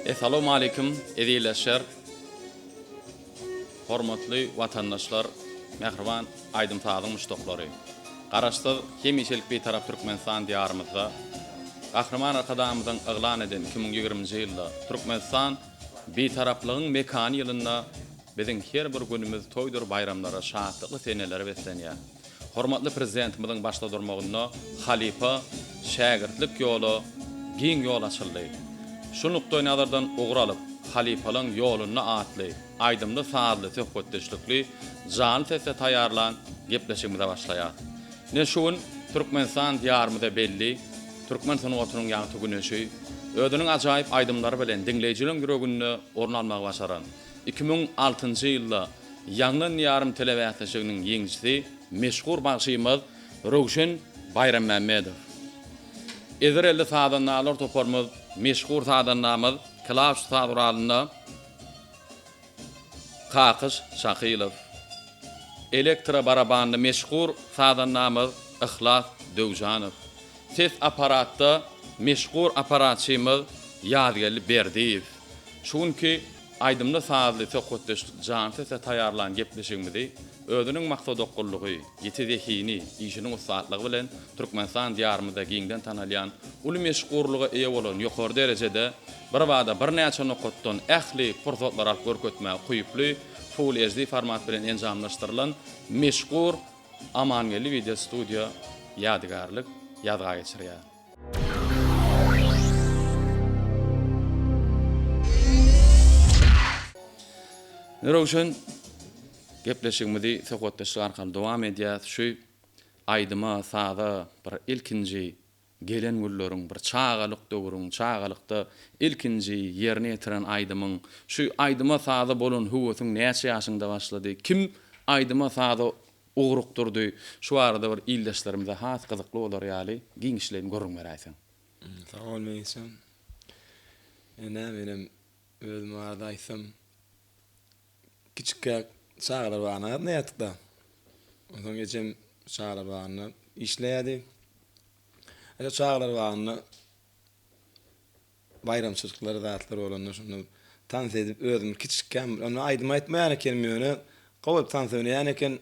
Assalamu alaykum edileşer. Hormatly watandaşlar, mehriban aydym taýyň muşdoklary. Garaşdy hemişelik bir tarap Türkmenistan diýarymyzda gahraman arkadamyzyň yglan eden 2020-nji ýylda Türkmenistan bir taraplygyň mekany ýylynda biziň her bir günimiz toýdur, bayramlara, şahatlykly seneleri beslenýär. Hormatly prezidentimiziň başda durmagyna halifa şägirdlik ýolu, giň ýol açyldy. Şu nukta nazardan uğralıp, halifalan yoluna atly, aydımlı saadlı söhbetleşlikli, canlı sesle tayarlan gepleşimize başlayar. Ne şuun Türkmenistan diyarımıza belli, Türkmen sanatının ýaňy tügünüşi, ödünün acayip aydımları bilen dinleyicinin görügünü orun almağa başaran. 2006-njy ýylda ýanlan ýarym telewizionnyň ýeňçisi, meşhur bagşymyz Rowşen Bayrammammedow. Ezerelde sadannalar toparmyz, meşhur sadannamyz Klaus Saduralyna Kakys Şakylow. Elektro barabanly meşhur sadannamyz Ihlas Döwjanow. Ses aparatda meşhur aparatçymyz Ýazgely Berdiýew. Şunki aydymly saatly söhbetleş janty taýarlan gepleşigimizi özüniň maksat okkullugy, ýeti zehini, işiniň ustatlygy bilen Türkmenistan diýarymyzda giňden tanalýan, uly meşhurlygy eýe bolan ýokary derejede bir wada bir näçe nokotdan ähli fursatlar alyp görkezmäge guýuply Full HD format bilen enjamlaşdyrylan meşhur Amangeli video studio ýadygarlyk ýadga geçirýär. Rowşen gepleşigimizi söhbetleşik arkaly dowam edýär. Şu aydyma saada bir ilkinji gelen gülleriň bir çağalyk döwrüň çağalykda ilkinji ýerine ýetiren aydymyň şu aydyma saada bolan höwüsiň näçe ýaşynda başlady? Kim aydyma saada ugrukdurdy? Şu arada bir ildeşlerimize has gyzykly bolar ýaly giňişlerini görüň beräýsin. Sağ ol meýsem. Benim özüm arada aýsam kiçikkä çağlar barna näýetdi. Onuň geçen çağlar barna işleýärdi. Ýa çağlar barna bayramçylyklary zatlar bolanda şunu tans edip özüm kiçikkä onu aýdym aýtmaýan eken meni gowy tans edýän eken.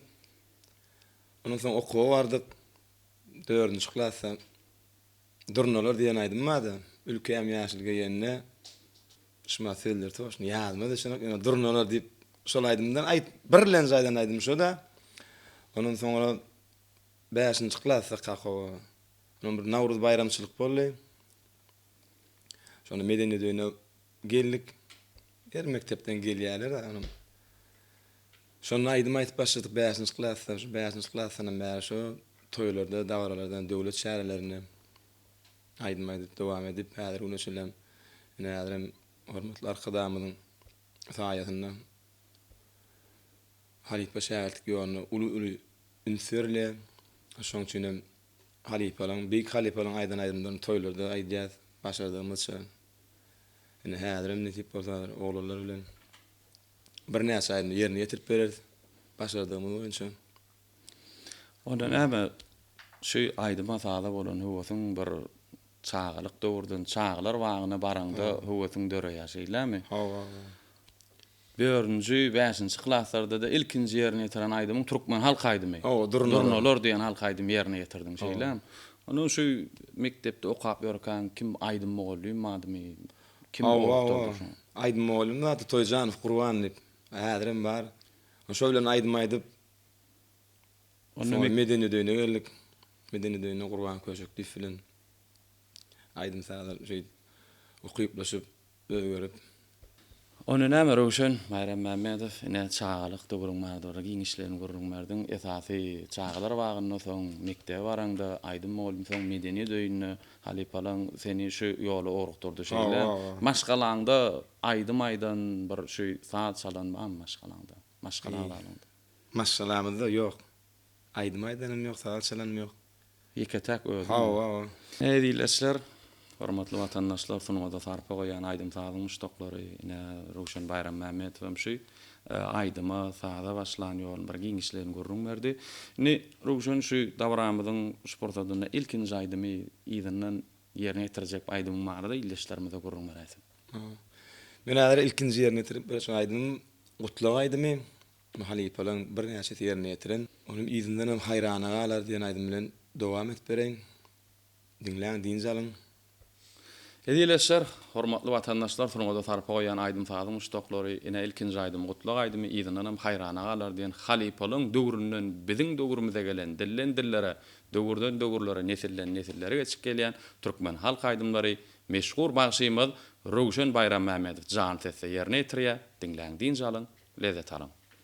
Onuň soň okuwa bardyk. 4-nji klasda durnalar diýen aýdymady. Ülkem ýaşylga ýenne şuma seldir toşny ýazmady şuna durnalar diýip şol aýdymdan birlen jaýdan aýdym şo da. Onuň soňra 5-nji klasda kakawa. Onuň bir Nawruz bayramçylyk boldy. Şonu medeni döýüne geldik. Her mektepden gelýärler onuň. Şonu aýdym aýtyp başladyk 5-nji klasda. 5-nji klasdan bäri şo toýlarda, dawralardan döwlet şäherlerine aýdym aýdyp dowam edip häzir ulaşylýan. Näzirem hormatly arkadamyň saýasyna halifa şäherlik ýoluna uly ünsürle şoň üçin halifalaryň beýik halifalaryň aýdan-aýdymdan toýlarda aýdýar başardygymyzça. Ine häzirem netip bolsalar oglanlar bilen bir näçe aýdym ýerine ýetirip bererdi başardygymyz boýunça. Ondan äme şu aydyma saada bolan höwüsiň bir çağalyk döwrden çağlar wagyna baranda höwüsiň döre ýaşaýlarmy? Hawa. 4-nji, 5-nji klaslarda da ilkinji ýerine ýetiren aýdymyň Türkmen halk aýdymy. Durnalar diýen halk aýdymy ýerine ýetirdiň şeýlem. Onu şu mektepde okap ýörken kim aýdym mogullymadymy? Kim okapdy? Aýdym mogulym da Toýjanow Gurban diýip häzirem bar. Şo bilen aýdym aýdyp onu medeni döýüne geldik. Medeni döýüne Gurban köşek diýip bilen aýdym saýlar şey okuýuplaşyp öýgerip. Onu näme Rowşen Bayrammammedow ine çağalyk döwrüň mardyra giňişlerini görürmärdin. Esasy çağlar wagyna soň mektebe baranda aýdym bolum soň medeni döýüne halipalaň seni şu ýoly orukturdy şeýle. Maşgalaňda aýdym aýdan bir şu saat çalanmam maşgalaňda. Maşgalaňda. Maşgalamyzda ýok. Aýdym aýdanam ýok, saat çalanmam ýok. Ýeketäk özü. Hawa. Edileşler, hormatly watandaşlar, sunumada sarpa goýan aýdym saýlyň muşdoklary, ine Rowşen Bayrammammedow şu aydyma saada başlan ýol bir giňişlerini görüň berdi. Ne Rowşen şu dawramyzyň sportadyna ilkinji aydymy ýerine ýerine ýetirjek aýdymyň marada illeşlerimize görüň berýär. Men häzir ilkinji ýerine tirip bir aýdym, gutlagy aýdymy, Halipalan bir näçe ýerine ýetiren, onuň izinden hem hayrana galar diýen aýdym bilen dowam etip bereň. Dinläň din zalyň. Edilesler, hormatly watandaşlar, turmada tarpa goýan Aýdym Tazyň muşdoklary, ine ilkinji aýdym gutlagy aýdymy izinden hem hayrana galar diýen Halipalan döwründen biziň döwrümüze gelen dillen dillere, döwürden döwürlere, nesilden nesillere geçip gelýän türkmen halk aýdymlary meşhur bagşymyz Rowşen Bayram Mämedow jan sesse ýerine ýetirýär. Dinläň din zalyň, lezzet alyň.